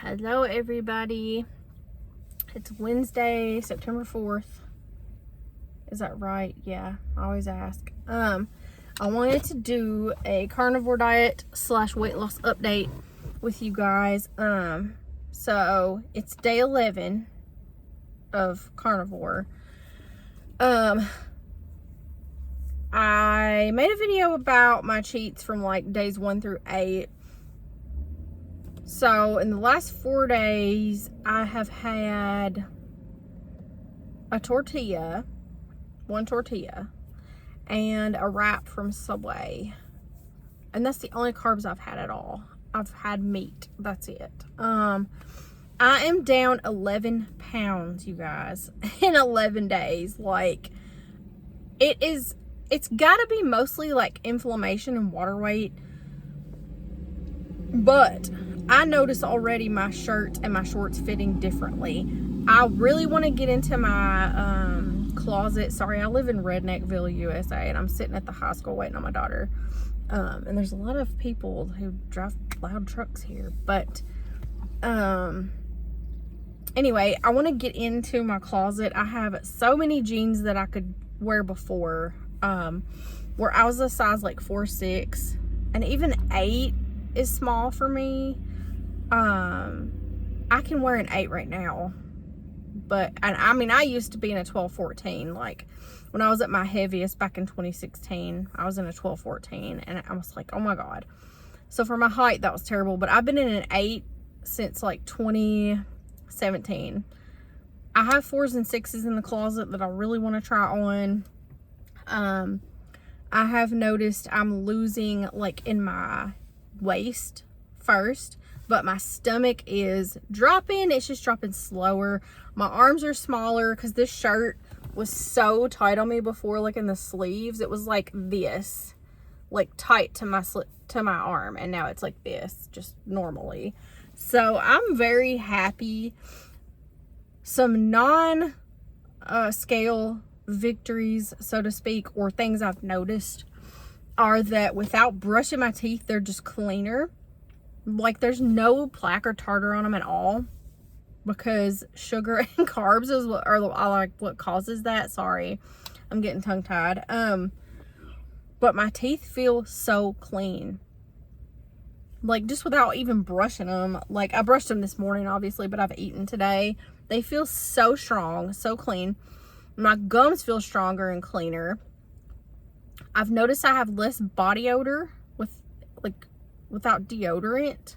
Hello everybody. It's Wednesday, September 4th. Is that right? Yeah, I always ask. I wanted to do a carnivore diet / weight loss update with you guys. So it's day 11 of carnivore. I made a video about my cheats from like days 1 through 8. So in the last 4 days, I have had one tortilla, and a wrap from Subway. And that's the only carbs I've had at all. I've had meat. That's it. I am down 11 pounds, you guys, in 11 days. Like, it's gotta be mostly like inflammation and water weight. But I notice already my shirt and my shorts fitting differently. I really want to get into my closet. Sorry, I live in Redneckville, USA, and I'm sitting at the high school waiting on my daughter. And there's a lot of people who drive loud trucks here. But anyway, I want to get into my closet. I have so many jeans that I could wear before, where I was a size like 4'6", and even 8 is small for me. I can wear an 8 right now, but I mean, I used to be in a 12-14. Like when I was at my heaviest back in 2016, I was in a 12-14, and I was like, oh my god. So for my height, that was terrible. But I've been in an 8 since like 2017. I have 4s and 6s in the closet that I really want to try on. I have noticed I'm losing like in my waist first, but my stomach is dropping. It's just dropping slower. My arms are smaller because this shirt was so tight on me before, like in the sleeves. It was like this, like tight to my arm, and now it's like this, just normally. So I'm very happy. Some non-scale victories, so to speak, or things I've noticed are that without brushing my teeth, they're just cleaner. Like there's no plaque or tartar on them at all, because sugar and carbs is what causes that. Sorry, I'm getting tongue tied. But my teeth feel so clean, like just without even brushing them. Like I brushed them this morning, obviously, but I've eaten today. They feel so strong, so clean. My gums feel stronger and cleaner. I've noticed I have less body odor without deodorant.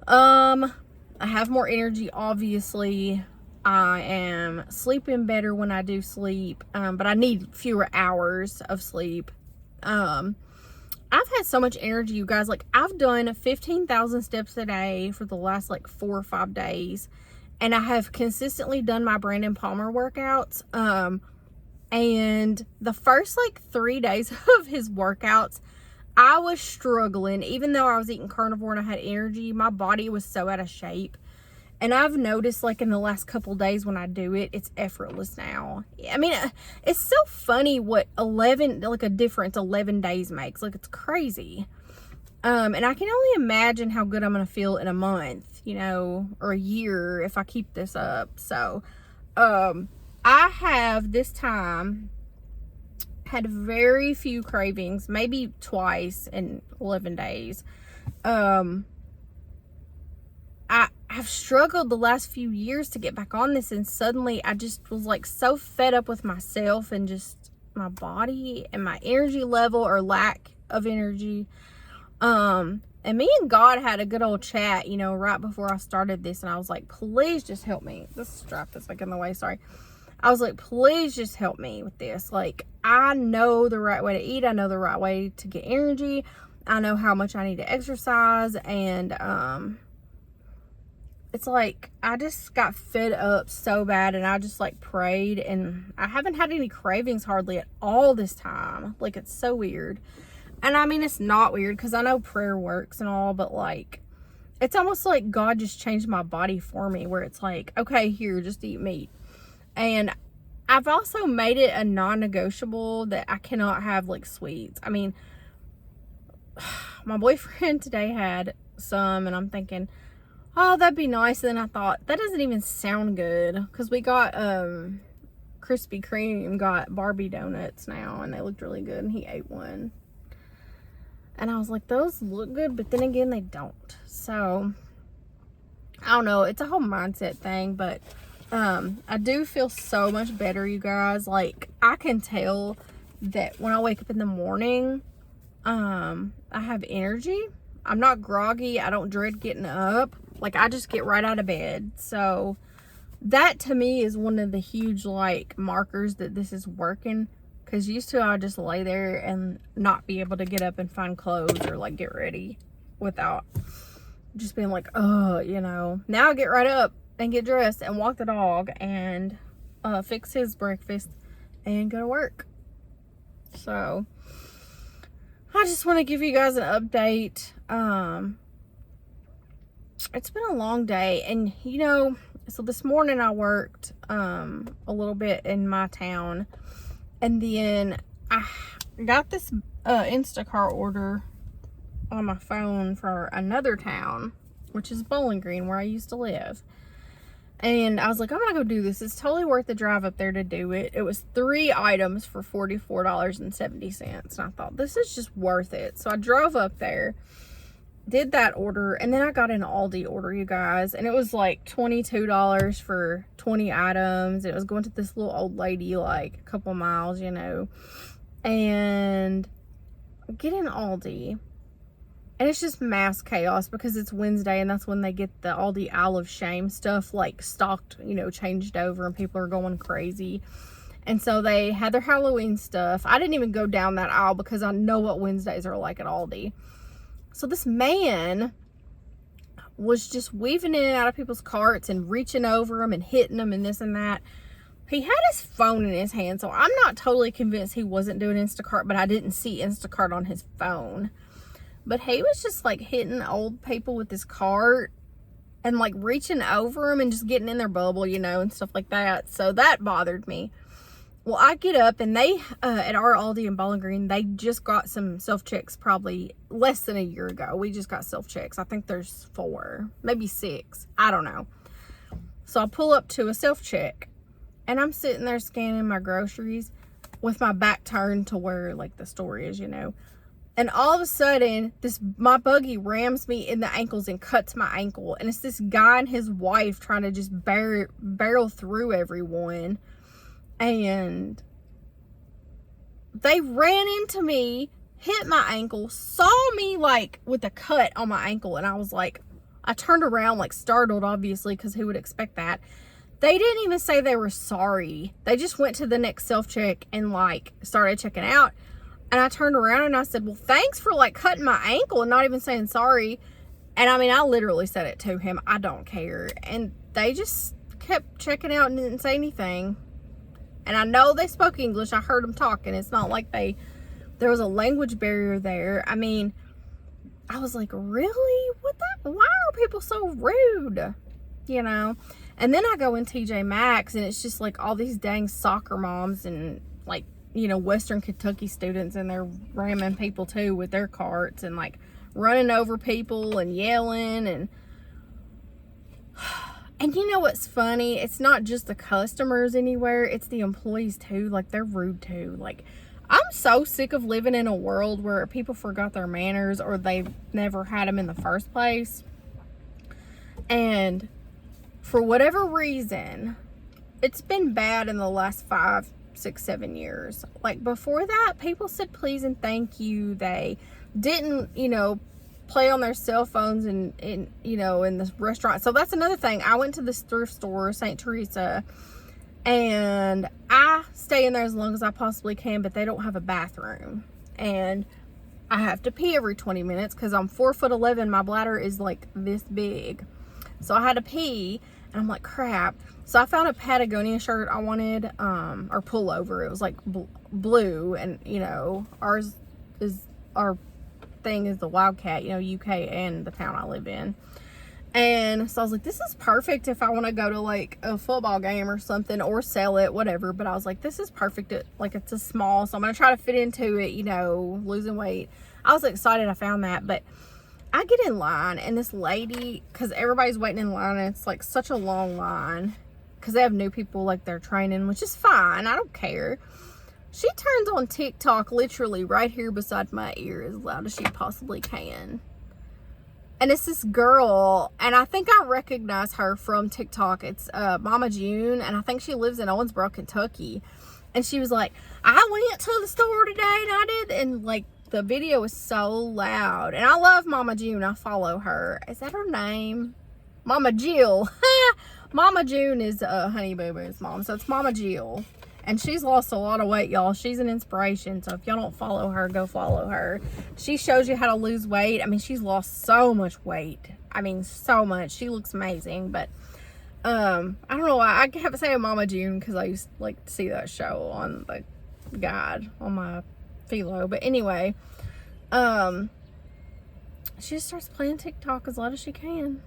I have more energy, obviously. I am sleeping better when I do sleep, but I need fewer hours of sleep. I've had so much energy, you guys. Like I've done 15,000 steps a day for the last like 4 or 5 days, and I have consistently done my Brandon Palmer workouts. And the first like 3 days of his workouts, I was struggling. Even though I was eating carnivore and I had energy, my body was so out of shape. And I've noticed like in the last couple days when I do it, it's effortless now. I mean, it's so funny what a difference 11 days makes. Like it's crazy. And I can only imagine how good I'm going to feel in a month, or a year if I keep this up. So, I have this time had very few cravings, maybe twice in 11 days. I've struggled the last few years to get back on this, and suddenly I just was like so fed up with myself and just my body and my energy level or lack of energy. And me and God had a good old chat, right before I started this, and I was like, please just help me. This strap is like in the way, sorry. I was like, please just help me with this. Like, I know the right way to eat. I know the right way to get energy. I know how much I need to exercise. And it's like, I just got fed up so bad, and I just like prayed, and I haven't had any cravings hardly at all this time. Like, it's so weird. And I mean, it's not weird because I know prayer works and all, but like, it's almost like God just changed my body for me, where it's like, okay, here, just eat meat. And I've also made it a non-negotiable that I cannot have like sweets. I mean, my boyfriend today had some, and I'm thinking, oh, that'd be nice. And then I thought, that doesn't even sound good. Because we got, Krispy Kreme got Barbie donuts now. And they looked really good. And he ate one. And I was like, those look good. But then again, they don't. So, I don't know. It's a whole mindset thing. But, I do feel so much better, you guys. Like, I can tell that when I wake up in the morning, I have energy. I'm not groggy. I don't dread getting up. Like, I just get right out of bed. So, that to me is one of the huge, like, markers that this is working. Because used to, I would just lay there and not be able to get up and find clothes or, like, get ready without just being like, oh, you know. Now I get right up and get dressed and walk the dog and fix his breakfast and go to work. So, I just want to give you guys an update. It's been a long day, and you know, so this morning I worked a little bit in my town, and then I got this Instacart order on my phone for another town, which is Bowling Green, where I used to live. And I was like, I'm gonna go do this. It's totally worth the drive up there to do it. It was 3 items for $44.70. And I thought, this is just worth it. So I drove up there, did that order, and then I got an Aldi order, you guys. And it was like $22 for 20 items. And it was going to this little old lady, like a couple miles, you know. And get an Aldi. And it's just mass chaos because it's Wednesday and that's when they get the Aldi Isle of Shame stuff like stocked, you know, changed over, and people are going crazy. And so they had their Halloween stuff. I didn't even go down that aisle because I know what Wednesdays are like at Aldi. So this man was just weaving in and out of people's carts and reaching over them and hitting them and this and that. He had his phone in his hand, so I'm not totally convinced he wasn't doing Instacart, but I didn't see Instacart on his phone. But he was just like hitting old people with his cart and like reaching over them and just getting in their bubble, you know, and stuff like that. So that bothered me. Well, I get up and they, at our Aldi in Bowling Green, they just got some self-checks probably less than a year ago. We just got self-checks. I think there's 4, maybe 6. I don't know. So I pull up to a self-check and I'm sitting there scanning my groceries with my back turned to where like the store is, you know. And all of a sudden, my buggy rams me in the ankles and cuts my ankle. And it's this guy and his wife trying to just barrel through everyone. And they ran into me, hit my ankle, saw me like with a cut on my ankle. And I was like, I turned around like startled, obviously, because who would expect that? They didn't even say they were sorry. They just went to the next self-check and like started checking out. And I turned around and I said, well, thanks for like cutting my ankle and not even saying sorry. And I mean, I literally said it to him. I don't care. And they just kept checking out and didn't say anything. And I know they spoke English. I heard them talking. It's not like there was a language barrier there. I mean, I was like, really? Why are people so rude? You know? And then I go in TJ Maxx and it's just like all these dang soccer moms and like, you know, Western Kentucky students, and they're ramming people too with their carts and like running over people and yelling. And you know what's funny? It's not just the customers anywhere, it's the employees too. Like, they're rude too. Like, I'm so sick of living in a world where people forgot their manners or they've never had them in the first place. And for whatever reason, it's been bad in the last 5, 6, 7 years. Like, before that, people said please and thank you. They didn't, you know, play on their cell phones and you know, in the restaurant. So that's another thing. I went to this thrift store, St. Teresa, and I stay in there as long as I possibly can, but they don't have a bathroom. And I have to pee every 20 minutes because I'm 4'11". My bladder is like this big. So I had to pee, and I'm like, crap. So I found a Patagonia shirt I wanted, or pullover. It was like blue, and you know, our thing is the Wildcat, you know, UK and the town I live in. And so I was like, this is perfect if I want to go to like a football game or something, or sell it, whatever. But I was like, this is perfect. Like, it's a small, so I'm going to try to fit into it, you know, losing weight. I was excited I found that, but I get in line and this lady, because everybody's waiting in line and it's like such a long line because they have new people like they're training, which is fine. I don't care. She turns on TikTok literally right here beside my ear as loud as she possibly can. And it's this girl, and I think I recognize her from TikTok. It's Mama June, and I think she lives in Owensboro, Kentucky. And she was like, I went to the store today and I did, and like the video was so loud. And I love Mama June. I follow her. Is that her name? Mama Jill. Mama June is Honey Boo Boo's mom. So it's Mama Jill. And she's lost a lot of weight, y'all. She's an inspiration. So if y'all don't follow her, go follow her. She shows you how to lose weight. I mean, she's lost so much weight. I mean, so much. She looks amazing. But I don't know why. I kept saying Mama June because I used to like to see that show on the guide on my philo. But anyway, she just starts playing TikTok as loud as she can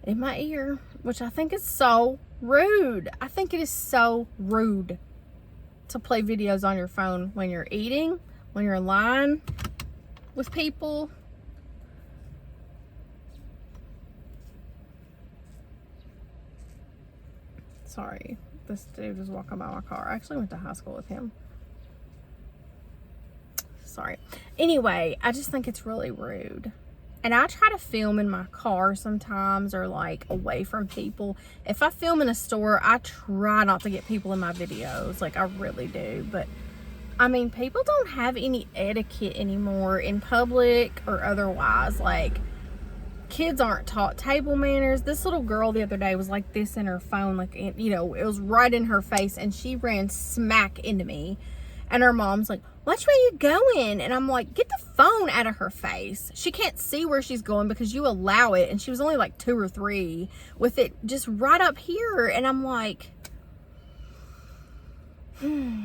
in my ear, which I think is so rude. I think it is so rude to play videos on your phone when you're eating, when you're in line with people. Sorry, this dude was walking by my car. I actually went to high school with him. Sorry. Anyway, I just think it's really rude. And I try to film in my car sometimes, or like away from people. If I film in a store, I try not to get people in my videos. Like I really do. But I mean, people don't have any etiquette anymore in public or otherwise. Like kids aren't taught table manners. This little girl the other day was like this in her phone. Like, you know, it was right in her face, and she ran smack into me. And her mom's like, watch where you going. And I'm like, get the phone out of her face. She can't see where she's going because you allow it. And she was only like 2 or 3 with it just right up here. And I'm like, I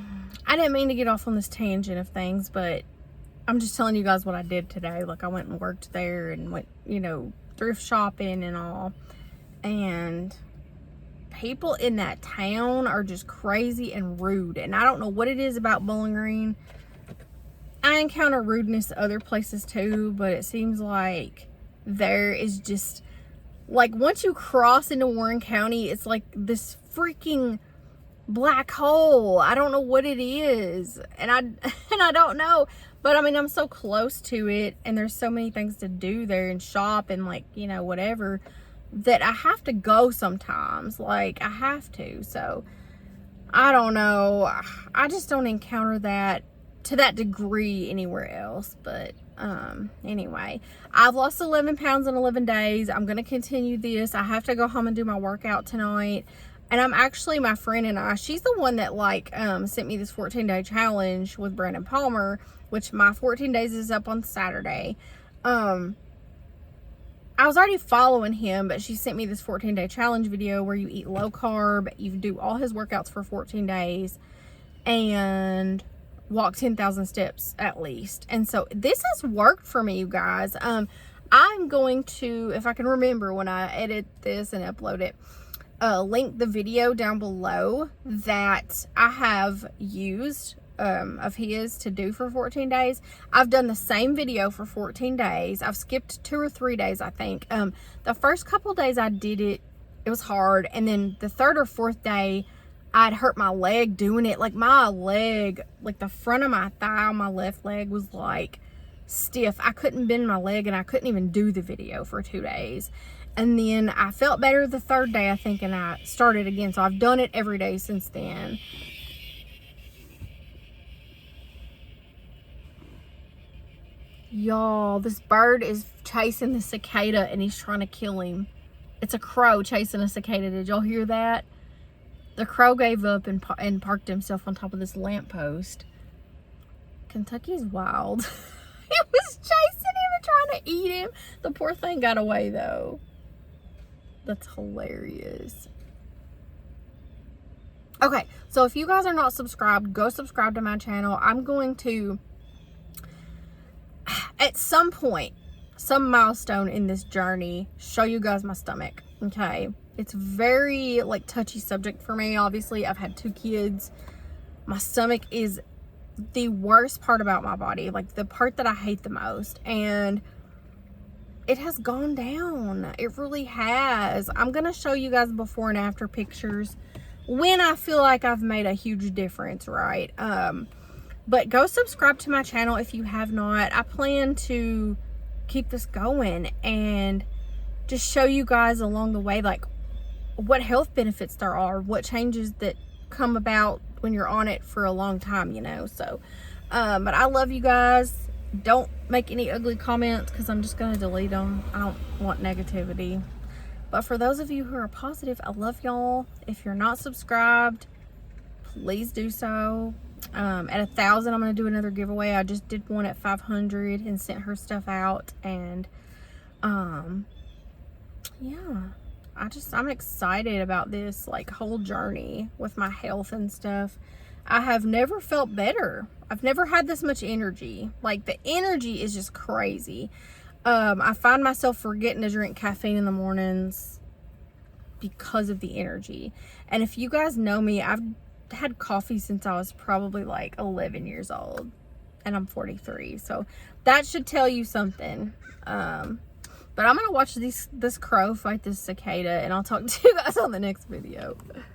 didn't mean to get off on this tangent of things, but I'm just telling you guys what I did today. Like I went and worked there and went, you know, thrift shopping and all. And people in that town are just crazy and rude. And I don't know what it is about Bowling Green. I encounter rudeness other places too, but it seems like there is just, like, once you cross into Warren County, it's like this freaking black hole. I don't know what it is. And I don't know. But I mean, I'm so close to it, and there's so many things to do there and shop and, like, you know, whatever, that I have to go sometimes. Like, I have to. So, I don't know. I just don't encounter that to that degree anywhere else. But, anyway, I've lost 11 pounds in 11 days. I'm going to continue this. I have to go home and do my workout tonight. And I'm actually, my friend and I, she's the one that, like, sent me this 14-day challenge with Brandon Palmer, which my 14 days is up on Saturday. I was already following him, but she sent me this 14-day challenge video where you eat low carb, you do all his workouts for 14 days, and walk 10,000 steps at least. And so this has worked for me, you guys. I'm going to, if I can remember when I edit this and upload it, link the video down below that I have used of his to do for 14 days. I've done the same video for 14 days. I've skipped 2 or 3 days, I think. The first couple days I did it, it was hard. And then the 3rd or 4th day, I'd hurt my leg doing it. Like my leg, like the front of my thigh on my left leg was like stiff. I couldn't bend my leg, and I couldn't even do the video for 2 days. And then I felt better the 3rd day, I think, and I started again. So I've done it every day since then. Y'all, this bird is chasing the cicada, and he's trying to kill him. It's a crow chasing a cicada. Did y'all hear that? The crow gave up and parked himself on top of this lamppost. Kentucky's wild. It was chasing him and trying to eat him. The poor thing got away, though. That's hilarious. Okay, so if you guys are not subscribed, go subscribe to my channel. I'm going to, at some point, some milestone in this journey, show you guys my stomach. Okay, it's very, like, touchy subject for me. Obviously, I've had 2 kids. My stomach is the worst part about my body, like the part that I hate the most. And it has gone down. It really has. I'm going to show you guys before and after pictures when I feel like I've made a huge difference, right? But go subscribe to my channel if you have not. I plan to keep this going and just show you guys along the way, like, what health benefits there are, what changes that come about when you're on it for a long time, you know. So but I love you guys. Don't make any ugly comments because I'm just gonna delete them. I don't want negativity. But for those of you who are positive, I love y'all. If you're not subscribed, please do so. At 1,000 I'm gonna do another giveaway. I just did one at 500 and sent her stuff out, and yeah, I'm excited about this like whole journey with my health and stuff. I have never felt better. I've never had this much energy. Like, the energy is just crazy. I find myself forgetting to drink caffeine in the mornings because of the energy. And if you guys know me, I've had coffee since I was probably like 11 years old, and I'm 43. So that should tell you something. But I'm gonna watch this crow fight this cicada, and I'll talk to you guys on the next video.